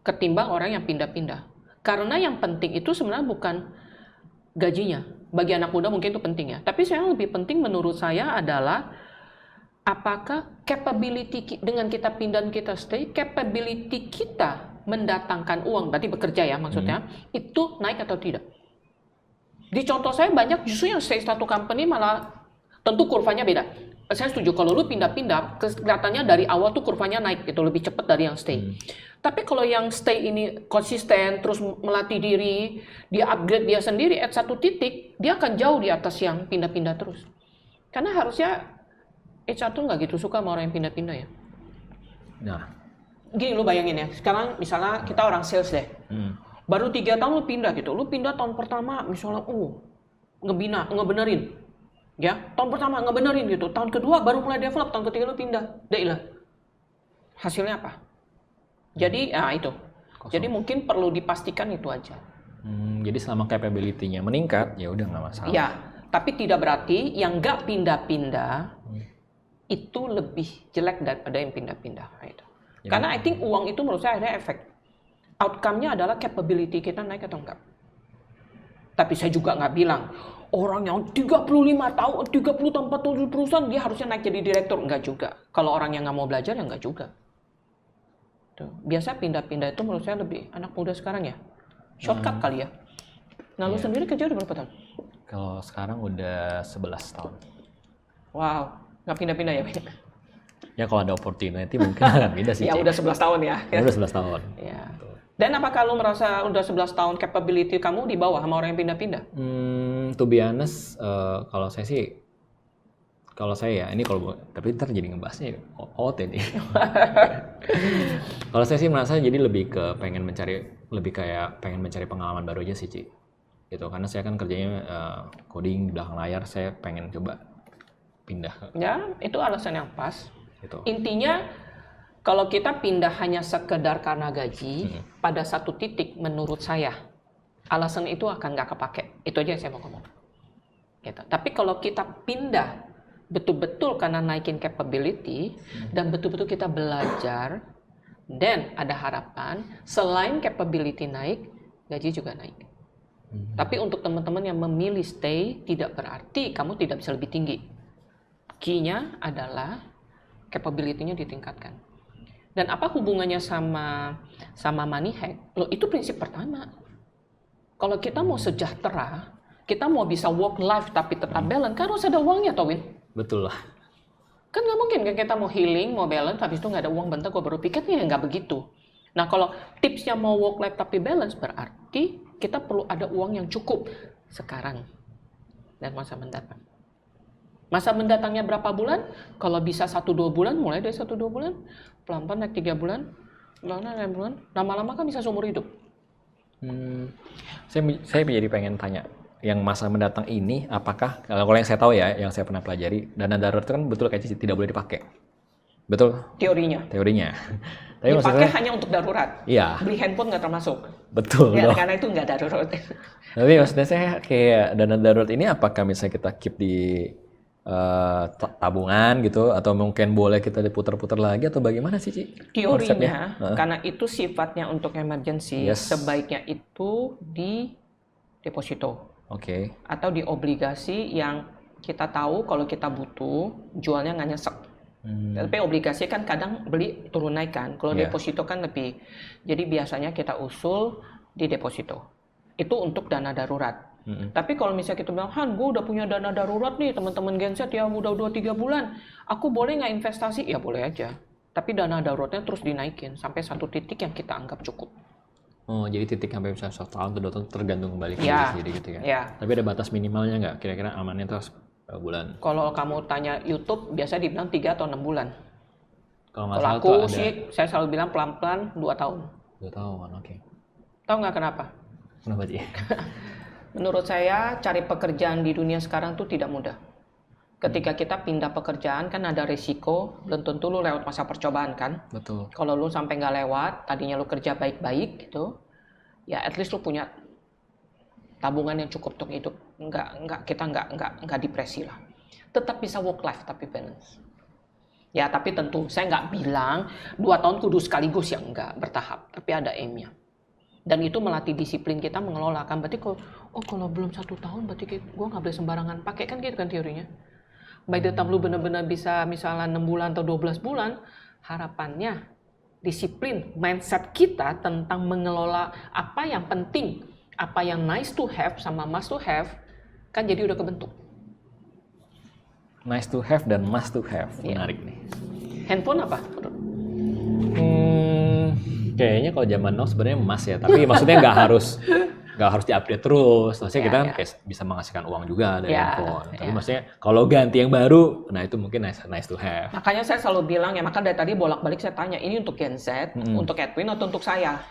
ketimbang orang yang pindah-pindah. Karena yang penting itu sebenarnya bukan gajinya. Bagi anak muda mungkin itu penting ya. Tapi yang lebih penting menurut saya adalah apakah capability dengan kita pindah dan kita stay, capability kita mendatangkan uang, berarti bekerja ya maksudnya, itu naik atau tidak. Di contoh saya banyak justru yang stay satu company malah tentu kurvanya beda. Saya setuju kalau lu pindah-pindah, kelihatannya dari awal tuh kurvanya naik gitu, lebih cepat dari yang stay. Tapi kalau yang stay ini konsisten, terus melatih diri, dia upgrade dia sendiri, at satu titik, dia akan jauh di atas yang pindah-pindah terus. Karena harusnya HR tuh nggak gitu suka sama orang yang pindah-pindah ya. Nah, gini lu bayangin ya, sekarang misalnya kita orang sales deh, baru 3 tahun lu pindah gitu, lu pindah tahun pertama misalnya, ngebenerin. Ya, tahun pertama ngebenerin gitu, tahun kedua baru mulai develop, tahun ketiga lu pindah, deh hasilnya apa? Jadi, itu. Kosong. Jadi mungkin perlu dipastikan itu aja. Jadi selama capability-nya meningkat, ya udah nggak masalah. Ya, tapi tidak berarti yang nggak pindah-pindah itu lebih jelek daripada yang pindah-pindah. Itu. Karena I think uang itu menurut saya ada efek. Outcome-nya adalah capability kita naik atau enggak. Tapi saya juga nggak bilang orang yang 35 tahun, 30 tahun, 40 perusahaan dia harusnya naik jadi direktur. Enggak juga. Kalau orang yang nggak mau belajar ya enggak juga. Tuh. Biasa pindah-pindah itu menurut saya lebih anak muda sekarang ya. Shortcut kali ya. Nah lu sendiri kerja udah berapa tahun? Kalau sekarang udah 11 tahun. Wow, nggak pindah-pindah ya? Ya kalau ada opportunity mungkin akan pindah sih. Ya udah 11 tahun ya. Ya, udah 11 tahun. Ya. Dan apakah lu merasa udah 11 tahun capability kamu di bawah sama orang yang pindah-pindah? To be honest, kalau saya ya, ini tapi ntar jadi ngebahasnya OT nih. Kalau saya sih merasa jadi lebih ke pengen mencari pengalaman baru aja sih, Ci. Gitu, karena saya kan kerjanya coding di belakang layar, saya pengen coba pindah. Ya, itu alasan yang pas. Gitu. Intinya, kalau kita pindah hanya sekedar karena gaji, pada satu titik menurut saya, alasan itu akan nggak kepake. Itu aja yang saya mau ngomong. Gitu. Tapi kalau kita pindah betul-betul karena naikin capability dan betul-betul kita belajar dan ada harapan selain capability naik, gaji juga naik. Tapi untuk teman-teman yang memilih stay tidak berarti kamu tidak bisa lebih tinggi. Key-nya adalah capability-nya ditingkatkan. Dan apa hubungannya sama money hack? Loh, itu prinsip pertama. Kalau kita mau sejahtera, kita mau bisa work life tapi tetap balance, kan harus ada uangnya, Towin. Betul lah. Kan nggak mungkin kan kita mau healing, mau balance, habis itu nggak ada uang, bentar gue baru pikir ya nggak begitu. Nah kalau tipsnya mau work life tapi balance berarti kita perlu ada uang yang cukup sekarang dan masa mendatang. Masa mendatangnya berapa bulan? Kalau bisa 1-2 bulan, mulai dari 1-2 bulan, pelan-pelan naik 3 bulan, pelan-pelan 6 bulan, lama-lama kan bisa seumur hidup. Saya jadi pengen tanya, yang masa mendatang ini apakah, kalau yang saya tahu ya, yang saya pernah pelajari, dana darurat itu kan betul kayaknya tidak boleh dipakai. Betul? Teorinya. Tapi dipakai hanya untuk darurat. Iya. Beli handphone nggak termasuk. Betul. Ya, karena itu nggak darurat. Tapi maksudnya saya kayak dana darurat ini apakah misalnya kita keep di tabungan gitu, atau mungkin boleh kita diputar-putar lagi, atau bagaimana sih, Ci? Teorinya, karena itu sifatnya untuk emergency, sebaiknya itu di deposito. Oke. Atau di obligasi yang kita tahu kalau kita butuh, jualnya nggak nyesek. Tapi obligasi kan kadang beli turun naik kan. Kalau Iya. deposito kan lebih. Jadi biasanya kita usul di deposito. Itu untuk dana darurat. Tapi kalau misalnya kita bilang, Han, gue udah punya dana darurat nih, teman-teman Gen Z ya udah 2-3 bulan. Aku boleh nggak investasi? Ya boleh aja. Tapi dana daruratnya terus dinaikin sampai satu titik yang kita anggap cukup. Oh, jadi titik sampai misalnya 1 tahun atau 2 tahun tergantung kembali ke Ya. diri sendiri gitu ya? Ya. Tapi ada batas minimalnya nggak? Kira-kira amannya terus berapa bulan? Kalau kamu tanya YouTube, biasa dibilang 3 atau 6 bulan. Kalau nggak Kalau salah aku tuh ada sih, saya selalu bilang pelan-pelan 2 tahun. 2 tahun, oke. Tahu nggak kenapa? Kenapa sih? Menurut saya, cari pekerjaan di dunia sekarang tuh tidak mudah. Ketika kita pindah pekerjaan, kan ada risiko, belum tentu lu lewat masa percobaan kan. Betul. Kalau lu sampai nggak lewat, tadinya lu kerja baik-baik gitu, ya at least lu punya tabungan yang cukup untuk hidup. Kita nggak depresi lah. Tetap bisa work life tapi balance. Ya tapi tentu saya nggak bilang 2 tahun kudu sekaligus ya, enggak, bertahap. Tapi ada aim-nya. Dan itu melatih disiplin kita mengelola kan. Berarti kalau belum 1 tahun berarti gue nggak boleh sembarangan pakai kan gitu kan teorinya. By the time lu benar-benar bisa misalnya 6 bulan atau 12 bulan, harapannya disiplin mindset kita tentang mengelola apa yang penting, apa yang nice to have sama must to have kan jadi udah kebentuk. Nice to have dan must to have. Menarik nih. Handphone apa? Kayaknya kalau zaman now sebenarnya emas ya, tapi maksudnya nggak harus diupdate terus. Maksudnya kita kayak bisa menghasilkan uang juga dari handphone. Tapi maksudnya kalau ganti yang baru, nah itu mungkin nice to have. Makanya saya selalu bilang ya, maka dari tadi bolak-balik saya tanya, ini untuk Gen Z, untuk Edwin atau untuk saya?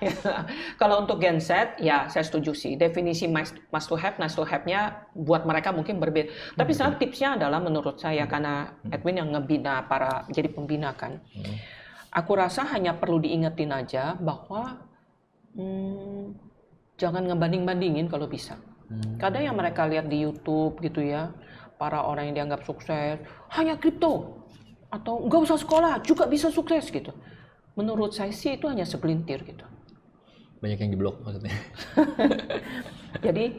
Kalau untuk Gen Z, ya saya setuju sih. Definisi must to have, nice to have-nya buat mereka mungkin berbeda. Tapi sebenarnya tipsnya adalah menurut saya, karena Edwin yang ngebina jadi pembina kan. Aku rasa hanya perlu diingetin aja bahwa jangan ngebanding-bandingin kalau bisa. Kadang yang mereka lihat di YouTube gitu ya, para orang yang dianggap sukses, hanya kripto atau nggak usah sekolah juga bisa sukses gitu. Menurut saya sih itu hanya segelintir gitu. Banyak yang diblok maksudnya. Jadi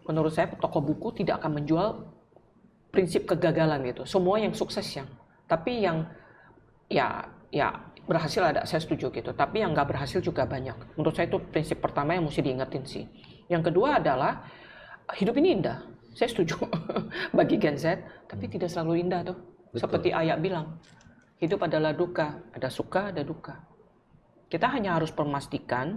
menurut saya toko buku tidak akan menjual prinsip kegagalan gitu. Semua yang sukses tapi yang ya berhasil ada, saya setuju gitu. Tapi yang nggak berhasil juga banyak. Menurut saya itu prinsip pertama yang mesti diingetin sih. Yang kedua adalah hidup ini indah. Saya setuju bagi Gen Z, tapi tidak selalu indah tuh. Betul. Seperti Ayah bilang, hidup adalah duka, ada suka, ada duka. Kita hanya harus memastikan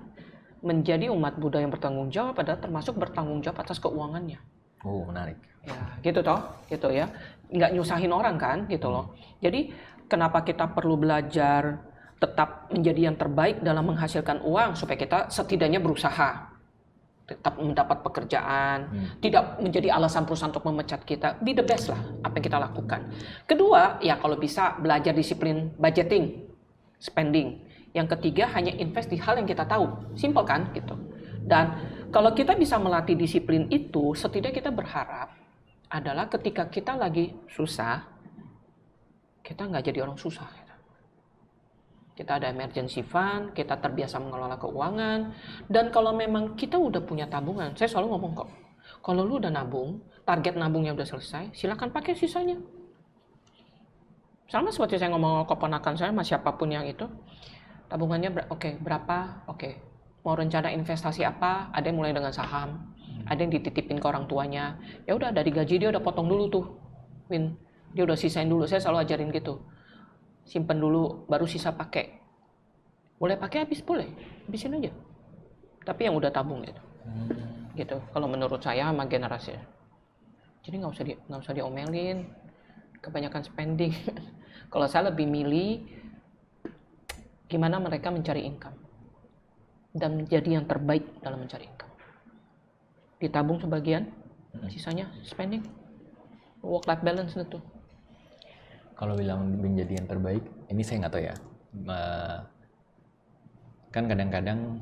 menjadi umat Buddha yang bertanggung jawab, adalah termasuk bertanggung jawab atas keuangannya. Oh, menarik. Ya, gitu toh, gitu ya. Nggak nyusahin orang kan, gitu loh. Jadi kenapa kita perlu belajar tetap menjadi yang terbaik dalam menghasilkan uang supaya kita setidaknya berusaha tetap mendapat pekerjaan, tidak menjadi alasan perusahaan untuk memecat kita. Be the best lah apa yang kita lakukan. Kedua, ya kalau bisa belajar disiplin budgeting, spending. Yang ketiga, hanya invest di hal yang kita tahu. Simple kan gitu. Dan kalau kita bisa melatih disiplin itu, setidaknya kita berharap adalah ketika kita lagi susah, kita nggak jadi orang susah. Kita ada emergency fund, kita terbiasa mengelola keuangan, dan kalau memang kita udah punya tabungan, saya selalu ngomong kok, kalau lu udah nabung, target nabungnya udah selesai, silakan pakai sisanya. Sama seperti saya ngomong ke keponakan saya, sama siapapun yang itu, tabungannya berapa, mau rencana investasi apa, ada yang mulai dengan saham, ada yang dititipin ke orang tuanya, ya udah dari gaji dia udah potong dulu tuh, Win. Dia udah sisain dulu, saya selalu ajarin gitu. Simpen dulu, baru sisa pakai. Boleh pakai habis, boleh. Habisin aja. Tapi yang udah tabung gitu. Gitu. Kalau menurut saya sama generasi. Jadi nggak usah diomelin. Kebanyakan spending. Kalau saya lebih milih gimana mereka mencari income. Dan menjadi yang terbaik dalam mencari income. Ditabung sebagian, sisanya spending. Work-life balance itu. Kalau bilang menjadi yang terbaik, ini saya nggak tahu ya. Kan kadang-kadang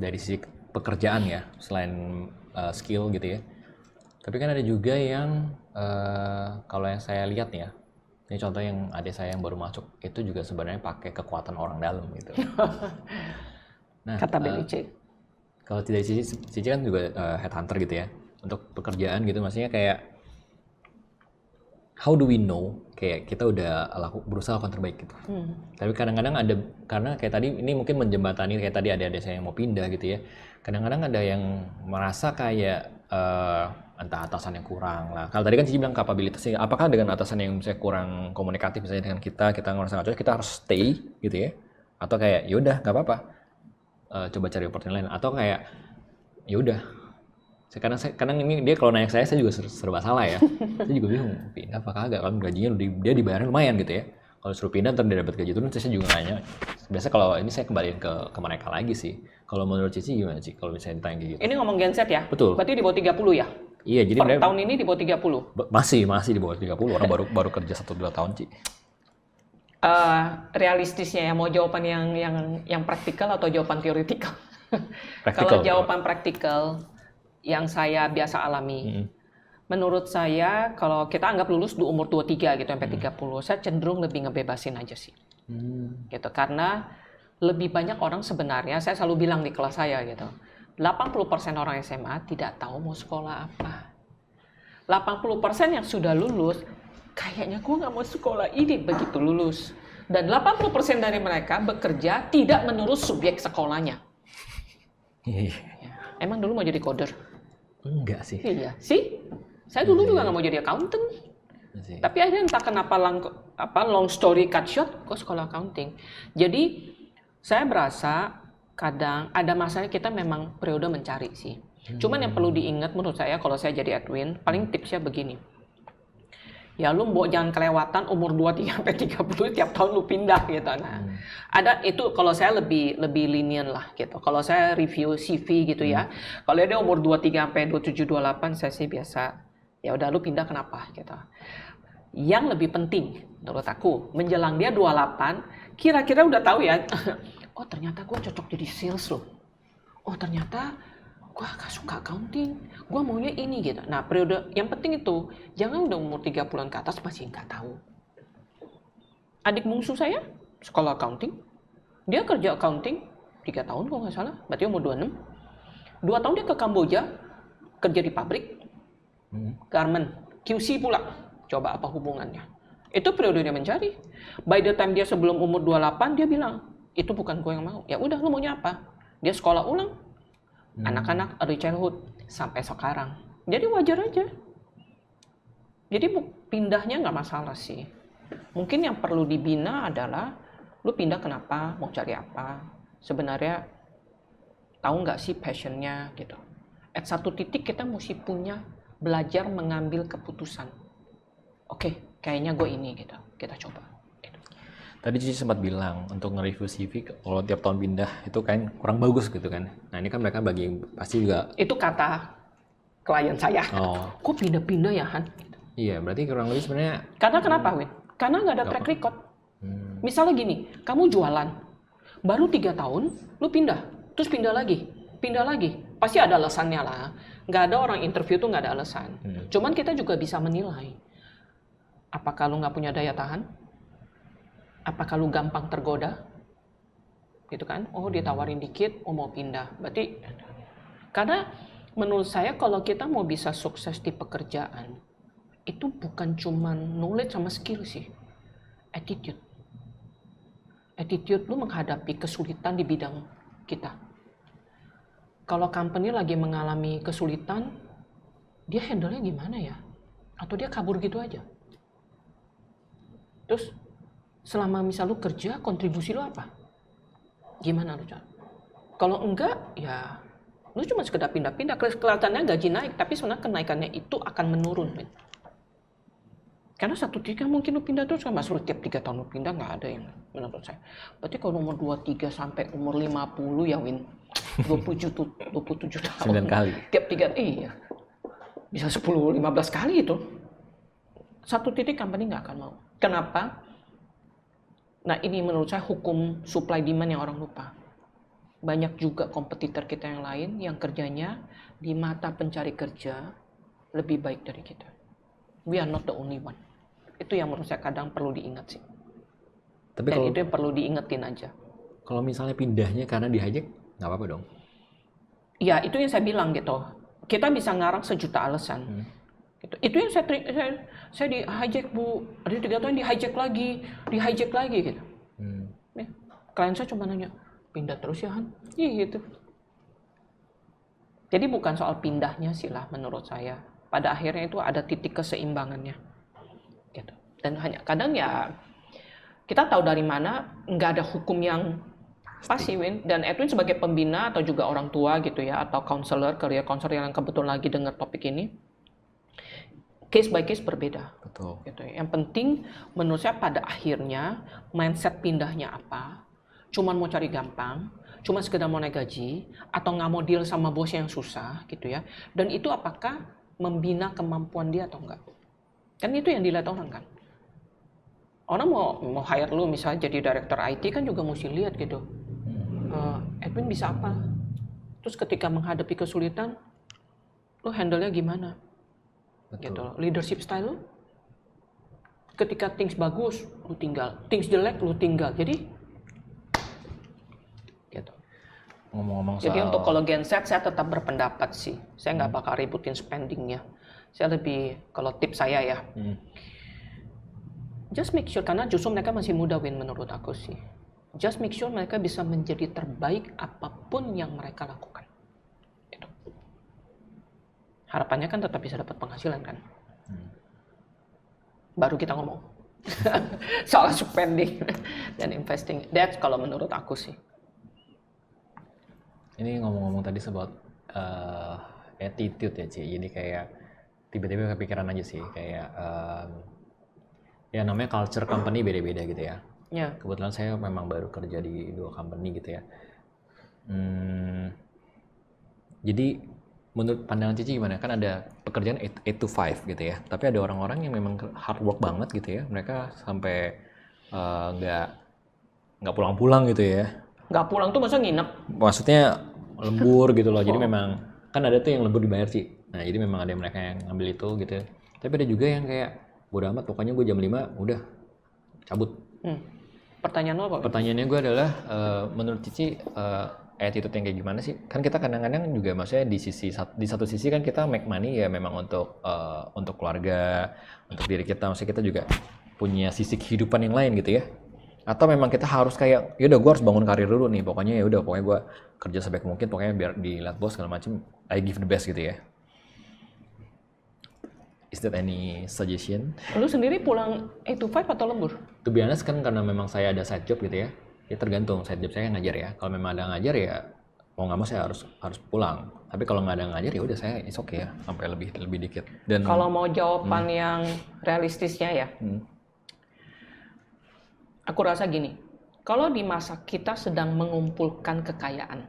dari sisi pekerjaan ya, selain skill gitu ya. Tapi kan ada juga yang kalau yang saya lihat ya, ini contoh yang adik saya yang baru masuk, itu juga sebenarnya pakai kekuatan orang dalam gitu. Nah, kata BLC. Kalau tidak Cici kan juga headhunter gitu ya, untuk pekerjaan gitu, maksudnya kayak how do we know kayak kita udah berusaha lakukan terbaik gitu. Tapi kadang-kadang ada, karena kayak tadi ini mungkin menjembatani kayak tadi ada saya yang mau pindah gitu ya. Kadang-kadang ada yang merasa kayak entah atasan yang kurang lah. Kalau tadi kan Cici bilang kapabilitasnya, apakah dengan atasan yang misalnya kurang komunikatif misalnya dengan kita ngerasa nggak cocok, kita harus stay gitu ya? Atau kayak yaudah nggak apa-apa, coba cari opportunity lain, atau kayak yaudah. Kadang ini dia kalau nanya ke saya juga serba salah ya. Saya juga bingung, pindah apa kagak, kalau gajinya dia dibayarin lumayan gitu ya. Kalau suruh pindah ntar dia dapat gaji turun, saya juga nanya. Biasa kalau ini saya kembaliin ke mereka lagi sih. Kalau menurut Cici gimana sih kalau misalnya ditanya gitu? Ini ngomong Gen Z ya? Betul. Berarti di bawah 30 ya? Iya, jadi tahun ini di bawah 30? Masih di bawah 30, orang baru kerja 1-2 tahun, Ci. Realistisnya ya, mau jawaban yang praktikal atau jawaban teoretikal? Kalau jawaban praktikal yang saya biasa alami, menurut saya kalau kita anggap lulus di umur 23 gitu sampai 30, saya cenderung lebih ngebebasin aja sih. Gitu, karena lebih banyak orang sebenarnya, saya selalu bilang di kelas saya gitu, 80% orang SMA tidak tahu mau sekolah apa. 80% yang sudah lulus, kayaknya gue nggak mau sekolah ini begitu lulus. Dan 80% dari mereka bekerja tidak menurut subjek sekolahnya. Emang dulu mau jadi coder? Enggak sih. Iya, sih. Saya dulu juga nggak mau jadi accountant. Tapi akhirnya entah kenapa long story cut short, kok sekolah accounting. Jadi saya berasa kadang ada masanya kita memang periode mencari sih. Cuman yang perlu diingat menurut saya kalau saya jadi Edwin, paling tipsnya begini. Ya lu jangan kelewatan umur 23 sampai 30 tiap tahun lu pindah gitu. Nah, ada itu kalau saya lebih lenient lah gitu. Kalau saya review CV gitu ya. Kalau dia umur 23 sampai 27 28 saya sih biasa ya udah lu pindah kenapa gitu. Yang lebih penting menurut aku menjelang dia 28 kira-kira udah tahu ya. Oh ternyata gue cocok jadi sales loh. Oh ternyata gue gak suka accounting, gue maunya ini gitu. Nah periode yang penting itu jangan udah umur 30-an ke atas masih nggak tahu. Adik bungsu saya sekolah accounting, dia kerja accounting 3 tahun kalau nggak salah, berarti umur 26. 2 tahun dia ke Kamboja kerja di pabrik garment, QC pula. Coba apa hubungannya? Itu periode dia mencari. By the time dia sebelum umur 28 dia bilang itu bukan gue yang mau. Ya udah lu maunya apa? Dia sekolah ulang. Anak-anak early childhood sampai sekarang. Jadi wajar aja. Jadi pindahnya nggak masalah sih. Mungkin yang perlu dibina adalah lu pindah kenapa, mau cari apa. Sebenarnya tahu nggak sih passionnya gitu. At satu titik kita mesti punya belajar mengambil keputusan. Oke, kayaknya gue ini gitu. Kita coba. Tadi Cici sempat bilang untuk nge-review CV kalau tiap tahun pindah itu kan kurang bagus gitu kan. Nah ini kan mereka pasti juga. Itu kata klien saya. Kok pindah-pindah ya Han? Gitu. Iya berarti kurang lebih sebenarnya. Karena kenapa Win? Karena nggak ada track record. Misalnya gini, kamu jualan, baru 3 tahun, lu pindah, terus pindah lagi. Pasti ada alasannya lah. Nggak ada orang interview tuh nggak ada alasan. Cuman kita juga bisa menilai. Apakah lu nggak punya daya tahan? Apakah lu gampang tergoda? Gitu kan? Oh ditawarin dikit, mau pindah. Berarti, karena menurut saya kalau kita mau bisa sukses di pekerjaan, itu bukan cuma knowledge sama skill sih. Attitude. Attitude lu menghadapi kesulitan di bidang kita. Kalau company lagi mengalami kesulitan, dia handle-nya gimana ya? Atau dia kabur gitu aja? Terus, selama misal lu kerja, kontribusi lu apa? Gimana lu, Chan? Kalau enggak, ya lu cuma sekedar pindah-pindah. Kelihatannya gaji naik, tapi sebenarnya kenaikannya itu akan menurun. Men. Karena satu tiga mungkin lu pindah terus, kan suruh tiap 3 tahun lu pindah, nggak ada yang menurut saya. Berarti kalau umur 23 sampai umur 50 ya Win, 27 tahun. 9 kali. Tiap 3, iya. Bisa 10-15 kali itu. Satu titik company nggak akan mau. Kenapa? Nah ini menurut saya hukum supply demand yang orang lupa. Banyak juga kompetitor kita yang lain yang kerjanya di mata pencari kerja lebih baik dari kita. We are not the only one. Itu yang menurut saya kadang perlu diingat sih. Tapi dan itu yang perlu diingetin aja. Kalau misalnya pindahnya karena di-hijack, nggak apa-apa dong? Ya itu yang saya bilang gitu. Kita bisa ngarang sejuta alasan. Gitu. Itu yang saya di hijack Bu, ada 3 tahun di hijack lagi gitu. Ya. Klien saya cuma nanya, pindah terus ya Han? Iya gitu. Jadi bukan soal pindahnya sih lah menurut saya. Pada akhirnya itu ada titik keseimbangannya. Gitu. Dan hanya kadang ya kita tahu dari mana, nggak ada hukum yang pasti Win. Dan Edwin sebagai pembina atau juga orang tua gitu ya, atau counselor, career counselor yang kebetulan lagi dengar topik ini, case by case berbeda. Betul. Gitu ya. Yang penting menurut saya pada akhirnya mindset pindahnya apa? Cuman mau cari gampang, cuma sekedar mau naik gaji, atau nggak mau deal sama bos yang susah gitu ya. Dan itu apakah membina kemampuan dia atau enggak? Kan itu yang dilihat orang kan. Orang mau hire lu misalnya jadi director IT kan juga mesti lihat gitu. Edwin bisa apa? Terus ketika menghadapi kesulitan, lu handle-nya gimana? Betul. Gitu. Leadership style lu? Ketika things bagus, lu tinggal. Things jelek, lu tinggal. Jadi, gitu. Ngomong-ngomong soal... Jadi untuk kalau genset, saya tetap berpendapat sih. Saya nggak bakal ributin spendingnya. Saya lebih, kalau tips saya ya, just make sure, karena justru mereka masih muda Win menurut aku sih. Just make sure mereka bisa menjadi terbaik apapun yang mereka lakukan. Gitu. Harapannya kan tetap bisa dapat penghasilan kan. Baru kita ngomong soal spending dan investing. That's kalau menurut aku sih. Ini ngomong-ngomong tadi about attitude ya Ci. Jadi kayak tiba-tiba kepikiran aja sih kayak ya namanya culture company beda-beda gitu ya. Ya. Kebetulan saya memang baru kerja di 2 company gitu ya. Jadi menurut pandangan Cici gimana? Kan ada pekerjaan 8 to 5 gitu ya. Tapi ada orang-orang yang memang hard work banget gitu ya. Mereka sampai nggak pulang-pulang gitu ya. Nggak pulang tuh masa nginep? Maksudnya lembur gitu loh. Jadi memang kan ada tuh yang lembur dibayar Ci. Nah jadi memang ada mereka yang ngambil itu gitu. Tapi ada juga yang kayak bodo amat pokoknya gue jam 5 udah cabut. Pertanyaan lo apa? Pertanyaannya gue adalah menurut Cici attitude yang kayak gimana sih? Kan kita kadang-kadang juga maksudnya di satu sisi kan kita make money ya memang untuk keluarga, untuk diri kita. Maksudnya kita juga punya sisi kehidupan yang lain gitu ya. Atau memang kita harus kayak ya udah gue harus bangun karir dulu nih. Pokoknya ya udah pokoknya gue kerja sebaik mungkin pokoknya biar dilihat bos segala macam I give the best gitu ya. Is that any suggestion? Lu sendiri pulang 8 to 5 atau lembur? To be honest kan karena memang saya ada side job gitu ya. Ya tergantung side job saya ngajar ya. Kalau memang ada ngajar ya mau nggak mau saya harus pulang. Tapi kalau nggak ada ngajar ya udah saya is okay ya sampai lebih dikit. Dan kalau mau jawaban yang realistisnya ya, aku rasa gini. Kalau di masa kita sedang mengumpulkan kekayaan,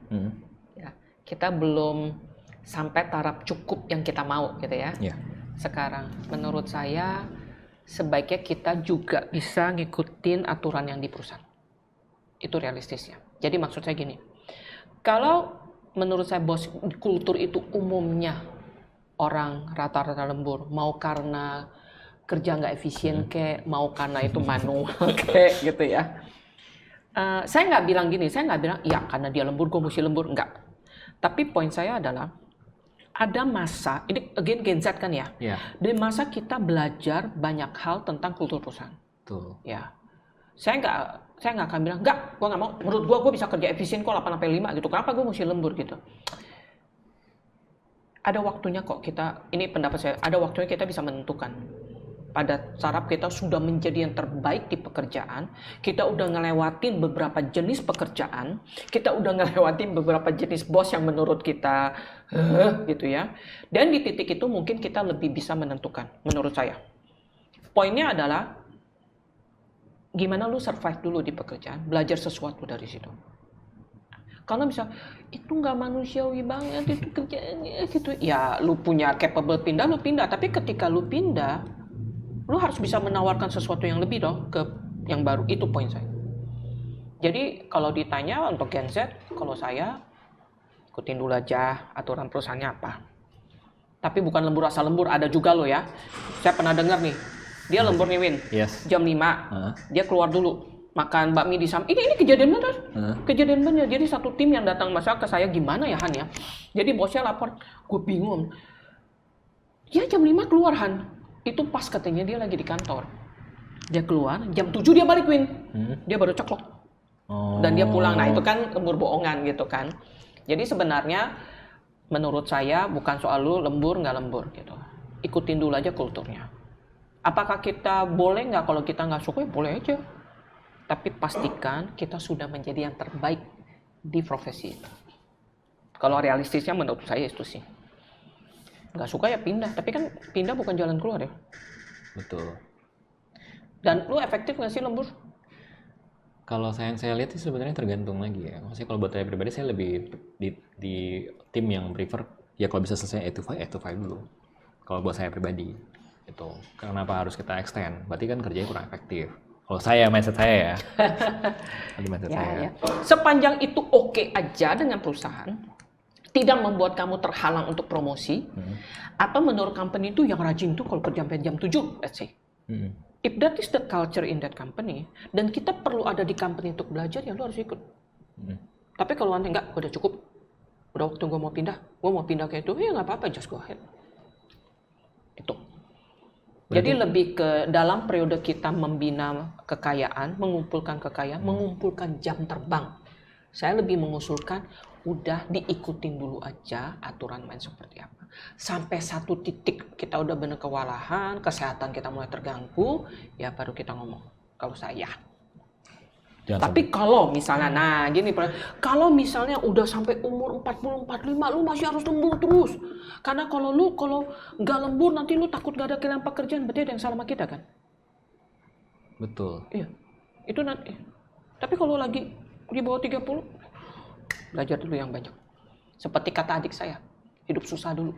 ya, kita belum sampai taraf cukup yang kita mau gitu ya. Yeah. Sekarang menurut saya sebaiknya kita juga bisa ngikutin aturan yang di perusahaan. Itu realistisnya. Jadi maksud saya gini, kalau menurut saya bos kultur itu umumnya orang rata-rata lembur, mau karena kerja nggak efisien kayak, mau karena itu manual kayak gitu ya. Saya nggak bilang gini, saya nggak bilang ya karena dia lembur gue mesti lembur, enggak. Tapi poin saya adalah ada masa, ini again Gen Z kan ya, di masa kita belajar banyak hal tentang kultur perusahaan. Betul. Ya, saya nggak akan bilang, enggak, gue nggak mau, menurut gue bisa kerja efisien kok 8-5 gitu, kenapa gue mesti lembur gitu. Ada waktunya kok kita, ini pendapat saya, ada waktunya kita bisa menentukan. Pada taraf kita sudah menjadi yang terbaik di pekerjaan, kita udah ngelewatin beberapa jenis pekerjaan, kita udah ngelewatin beberapa jenis bos yang menurut kita gitu ya. Dan di titik itu mungkin kita lebih bisa menentukan, menurut saya. Poinnya adalah gimana lu survive dulu di pekerjaan, belajar sesuatu dari situ. Kalau bisa itu nggak manusiawi banget itu kerjaannya gitu, ya lu punya capable pindah, lu pindah. Tapi ketika lu pindah, lu harus bisa menawarkan sesuatu yang lebih dong ke yang baru. Itu poin saya. Jadi kalau ditanya untuk Gen Z, kalau saya ikutin dulu aja aturan perusahaannya apa. Tapi bukan lembur asal lembur, ada juga loh ya. Saya pernah dengar nih, dia lembur nih Win, jam 5, dia keluar dulu makan bakmi di samping. Ini kejadian benar, kejadian benar. Jadi satu tim yang datang masak ke saya, gimana ya Han ya. Jadi bosnya lapor, gue bingung. Ya jam 5 keluar Han. Itu pas katanya dia lagi di kantor. Dia keluar, jam 7 dia balik Win. Dia baru ceklok. Dan dia pulang. Nah itu kan lembur bohongan gitu kan. Jadi sebenarnya menurut saya bukan soal lu lembur nggak lembur gitu. Ikutin dulu aja kulturnya. Apakah kita boleh nggak kalau kita nggak suka? Ya boleh aja. Tapi pastikan kita sudah menjadi yang terbaik di profesi itu. Kalau realistisnya menurut saya itu sih. Nggak suka ya pindah. Tapi kan pindah bukan jalan keluar ya. Betul. Dan lu efektif nggak sih lembur? Kalau yang saya lihat sih sebenarnya tergantung lagi ya. Maksudnya kalau buat saya pribadi saya lebih di tim yang prefer ya kalau bisa selesai 8 to 5 dulu. Kalau buat saya pribadi itu. Kenapa harus kita extend? Berarti kan kerjanya kurang efektif. Kalau saya mindset saya ya. Mindset saya. Ya. Sepanjang itu oke aja dengan perusahaan, tidak membuat kamu terhalang untuk promosi, atau menurut company itu yang rajin tuh kalau kerja sampai jam 7, let's say. If that is the culture in that company, dan kita perlu ada di company untuk belajar, ya lu harus ikut. Tapi kalau nanti enggak, udah cukup, udah waktu gue mau pindah kayak itu, ya nggak apa-apa, just go ahead. Itu. Jadi lebih ke dalam periode kita membina kekayaan, mengumpulkan kekayaan, mengumpulkan jam terbang. Saya lebih mengusulkan, udah diikutin dulu aja aturan main seperti apa. Sampai satu titik kita udah bener kewalahan, kesehatan kita mulai terganggu, ya baru kita ngomong. Kalau saya. Tapi kalau misalnya, nah gini, kalau misalnya udah sampai umur 40, 45, lu masih harus lembur terus. Karena kalau nggak lembur nanti lu takut nggak ada kehilangan pekerjaan, berarti ada yang salah sama kita kan? Betul. Iya, itu nanti. Tapi kalau lagi di bawah 30, belajar dulu yang banyak. Seperti kata adik saya, hidup susah dulu.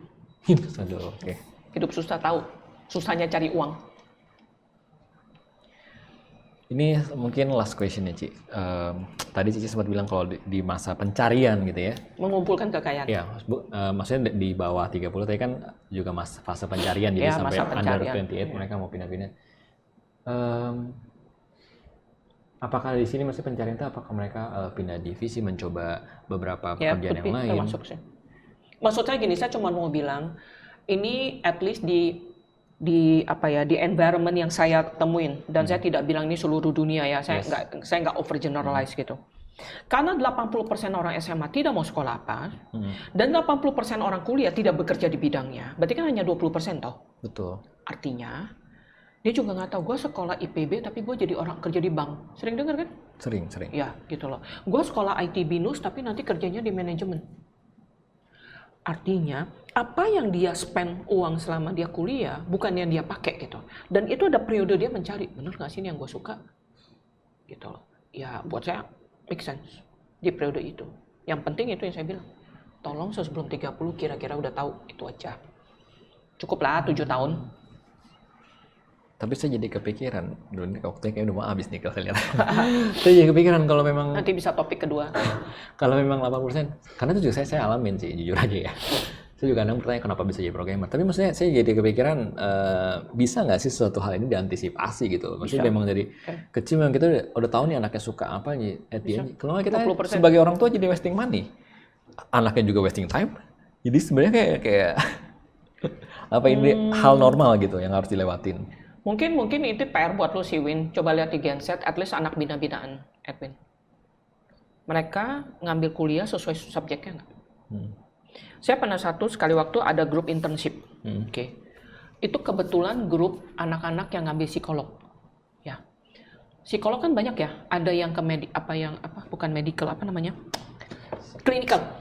Hidup susah dulu, oke. Hidup susah tahu, susahnya cari uang. Ini mungkin last question ya, Ci. Tadi Cici sempat bilang kalau di masa pencarian gitu ya. Mengumpulkan kekayaan. Ya, maksudnya di bawah 30 tadi kan juga fase pencarian, jadi ya, sampai under 28 ya. mereka mau pindah-pindah. Apakah di sini masih pencarian itu apakah mereka pindah divisi, mencoba beberapa pekerjaan yang lain? Termasuk sih. Maksud saya gini, saya cuma mau bilang ini at least di environment yang saya temuin, dan saya tidak bilang ini seluruh dunia ya, saya nggak overgeneralize gitu. Karena 80% orang SMA tidak mau sekolah apa, dan 80% orang kuliah tidak bekerja di bidangnya, berarti kan hanya 20% toh. Betul. Artinya dia juga nggak tahu, gue sekolah IPB tapi gue jadi orang kerja di bank. Sering dengar kan? Sering. Ya gitu loh. Gue sekolah IT binus tapi nanti kerjanya di manajemen. Artinya, apa yang dia spend uang selama dia kuliah, bukan yang dia pakai gitu. Dan itu ada periode dia mencari, bener nggak sih ini yang gue suka? Gitu loh. Ya buat saya, make sense. Di periode itu. Yang penting itu yang saya bilang. Tolong sebelum 30 kira-kira udah tahu, itu aja. Cukuplah 7 tahun. Tapi saya jadi kepikiran, waktunya kayak udah mau habis nih kalau saya lihat. Saya jadi kepikiran kalau memang... Nanti bisa topik kedua. Kalau memang 80%, karena itu juga saya alamin sih, jujur aja ya. Saya juga kadang bertanya kenapa bisa jadi programmer. Tapi maksudnya saya jadi kepikiran, bisa nggak sih suatu hal ini diantisipasi gitu. Maksudnya bisa. memang dari kecil memang kita udah tahu nih anaknya suka apa nih. Kalau kita 40%. Sebagai orang tua jadi wasting money. Anaknya juga wasting time. Jadi sebenarnya kayak apa ini hal normal gitu yang harus dilewatin. Mungkin itu PR buat lo sih Win. Coba lihat di Genset, at least anak bina-binaan, Edwin. Mereka ngambil kuliah sesuai subjeknya nggak? Saya pernah sekali waktu ada grup internship. Oke. Itu kebetulan grup anak-anak yang ngambil psikolog. Ya. Psikolog kan banyak ya. Ada yang ke bukan medical, apa namanya? Clinical.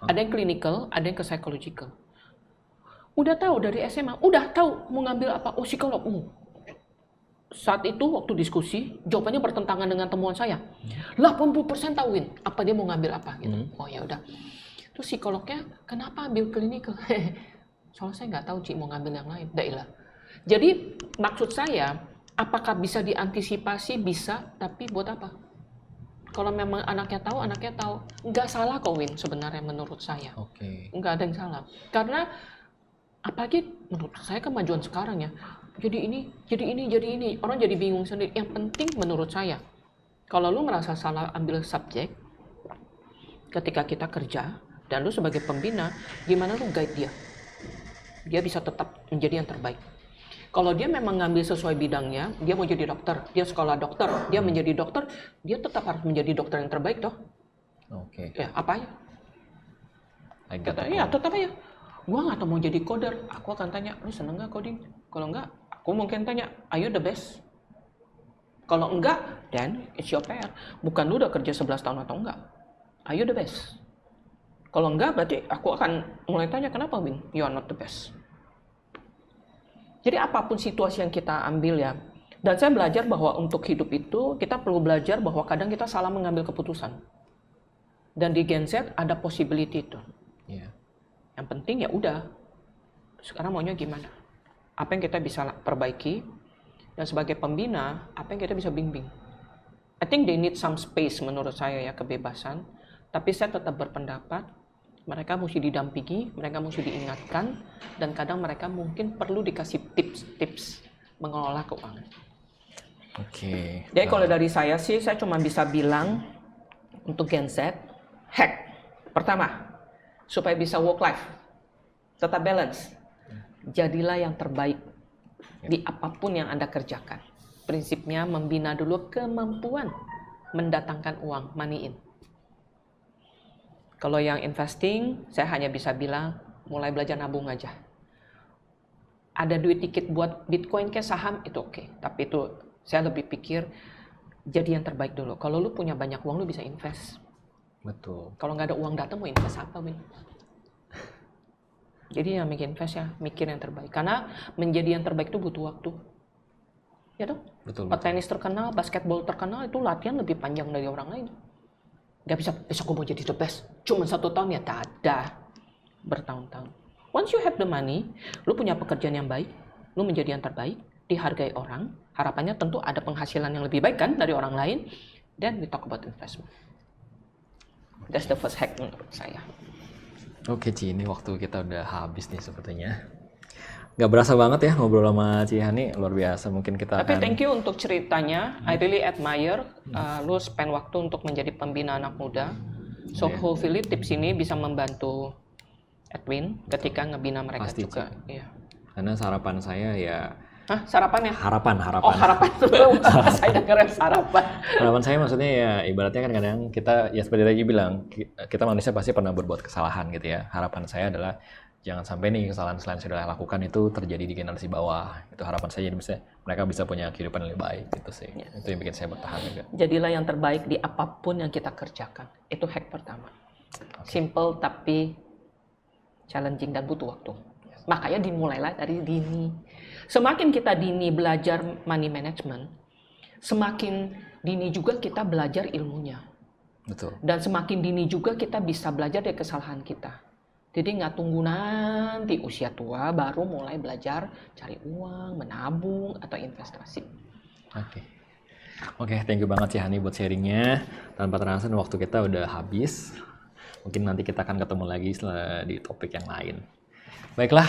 Ada yang clinical, ada yang ke psychological. Udah tahu dari SMA, udah tahu mau ngambil apa? Oh, psikolog. Saat itu waktu diskusi, jawabannya bertentangan dengan temuan saya. 80% tahuin apa dia mau ngambil apa gitu. Oh ya udah. Terus psikolognya kenapa ambil klinikal? Soalnya saya nggak tahu mau ngambil yang lain. Dailah. Jadi maksud saya, apakah bisa diantisipasi? Bisa, tapi buat apa? Kalau memang anaknya tahu. Nggak salah kok Win sebenarnya menurut saya. Oke. Nggak ada yang salah. Karena apalagi menurut saya kemajuan sekarang ya. Jadi ini. Orang jadi bingung sendiri. Yang penting menurut saya, kalau lu merasa salah ambil subjek, ketika kita kerja, dan lu sebagai pembina, gimana lu guide dia? dia bisa tetap menjadi yang terbaik. Kalau dia memang ngambil sesuai bidangnya, dia mau jadi dokter, dia sekolah dokter, dia menjadi dokter, dia tetap harus menjadi dokter yang terbaik toh. Oke. Ya, apa ya? I get the Ya, point. tetap aja. Gua nggak tahu mau jadi coder. Aku akan tanya, lu seneng nggak coding? Kalau nggak, aku mungkin tanya, are you the best? Kalau enggak, then it's your PR. Bukan lu udah kerja 11 tahun atau enggak. Are you the best? Kalau enggak, berarti aku akan mulai tanya, kenapa Bing? You are not the best. Jadi apapun situasi yang kita ambil ya. Dan saya belajar bahwa untuk hidup itu, kita perlu belajar bahwa kadang kita salah mengambil keputusan. Dan di Gen Z ada possibility itu. Iya. Yang penting ya udah. Sekarang maunya gimana? Apa yang kita bisa perbaiki? Dan sebagai pembina, apa yang kita bisa bimbing? I think they need some space menurut saya ya, kebebasan. Tapi saya tetap berpendapat mereka mesti didampingi, mereka mesti diingatkan, dan kadang mereka mungkin perlu dikasih tips-tips mengelola keuangan. Oke. Jadi kalau dari saya sih, saya cuma bisa bilang untuk Gen Z, hack. Pertama, supaya bisa work life, tetap balance. Jadilah yang terbaik di apapun yang Anda kerjakan. Prinsipnya membina dulu kemampuan mendatangkan uang, money in. Kalau yang investing, saya hanya bisa bilang mulai belajar nabung aja. Ada duit dikit buat Bitcoin ke saham, itu oke. Tapi itu saya lebih pikir jadi yang terbaik dulu. Kalau lu punya banyak uang, lu bisa invest. Betul. Kalau nggak ada uang datang, mau invest apa, Win? Jadi yang mikir invest ya, mikir yang terbaik. Karena menjadi yang terbaik itu butuh waktu. Ya dong? Betul. Petenis terkenal, basketball terkenal, itu latihan lebih panjang dari orang lain. Gak bisa, besok gue mau jadi the best. Cuma 1 tahun ya, tak ada. Bertahun-tahun. Once you have the money, lu punya pekerjaan yang baik, lu menjadi yang terbaik, dihargai orang, harapannya tentu ada penghasilan yang lebih baik kan dari orang lain, then we talk about investment. That's the first hack menurut saya. Oke Ci, ini waktu kita udah habis nih sepertinya. Gak berasa banget ya ngobrol sama Ci Hani, luar biasa. Mungkin kita Tapi akan... thank you untuk ceritanya. I really admire lu spend waktu untuk menjadi pembina anak muda. So hopefully tips ini bisa membantu Edwin ketika ngebina mereka Pasti, juga. Iya. Karena sarapan saya ya... Hah, sarapan ya? Harapan. Oh, harapan. Saya dengar sarapan. Harapan saya maksudnya ya ibaratnya kan kadang kita ya seperti tadi bilang, kita manusia pasti pernah berbuat kesalahan gitu ya. Harapan saya adalah jangan sampai nih kesalahan-kesalahan yang sudah lakukan itu terjadi di generasi bawah. Itu harapan saya, jadi misalnya mereka bisa punya kehidupan yang lebih baik gitu sih. Itu yang bikin saya bertahan juga. Jadilah yang terbaik di apapun yang kita kerjakan. Itu hack pertama. Simple tapi challenging dan butuh waktu. Makanya dimulailah dari dini. Semakin kita dini belajar money management, semakin dini juga kita belajar ilmunya. Betul. Dan semakin dini juga kita bisa belajar dari kesalahan kita. Jadi nggak tunggu nanti usia tua baru mulai belajar cari uang, menabung, atau investasi. Oke, thank you banget Ci Hani buat sharingnya. Tanpa terasa waktu kita udah habis. Mungkin nanti kita akan ketemu lagi di topik yang lain. Baiklah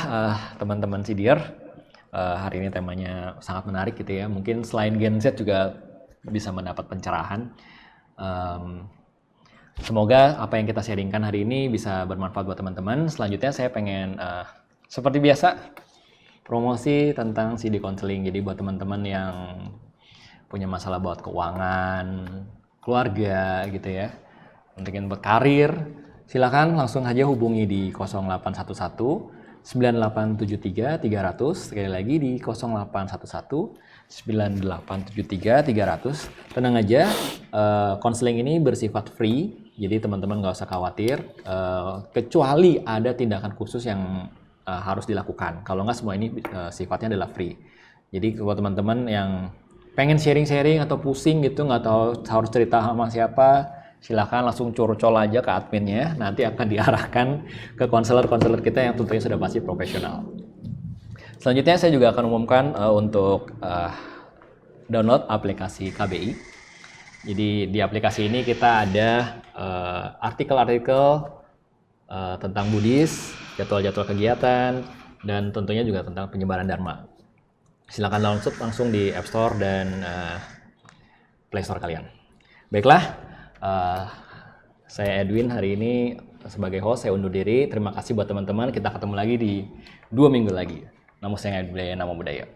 teman-teman Sidir, hari ini temanya sangat menarik gitu ya. Mungkin selain Gen Z juga bisa mendapat pencerahan. Semoga apa yang kita sharingkan hari ini bisa bermanfaat buat teman-teman. Selanjutnya saya pengen seperti biasa promosi tentang CD Counseling. Jadi buat teman-teman yang punya masalah buat keuangan, keluarga gitu ya, mungkin buat karir, silakan langsung aja hubungi di 0811 9873 300. Sekali lagi di 0811 9873 300. Tenang aja, konseling ini bersifat free, jadi teman-teman nggak usah khawatir, kecuali ada tindakan khusus yang harus dilakukan. Kalau nggak, semua ini sifatnya adalah free. Jadi buat teman-teman yang pengen sharing-sharing atau pusing gitu, nggak tahu harus cerita sama siapa, silakan langsung curcol aja ke adminnya, nanti akan diarahkan ke konselor-konselor kita yang tentunya sudah pasti profesional. Selanjutnya saya juga akan umumkan untuk download aplikasi KBI. Jadi di aplikasi ini kita ada artikel-artikel tentang Buddhis, jadwal-jadwal kegiatan, dan tentunya juga tentang penyebaran Dharma. Silakan download langsung di App Store dan Play Store kalian. Baiklah, saya Edwin hari ini sebagai host saya undur diri. Terima kasih buat teman-teman. Kita ketemu lagi di 2 minggu lagi. Namo Budaya, Namo Budaya.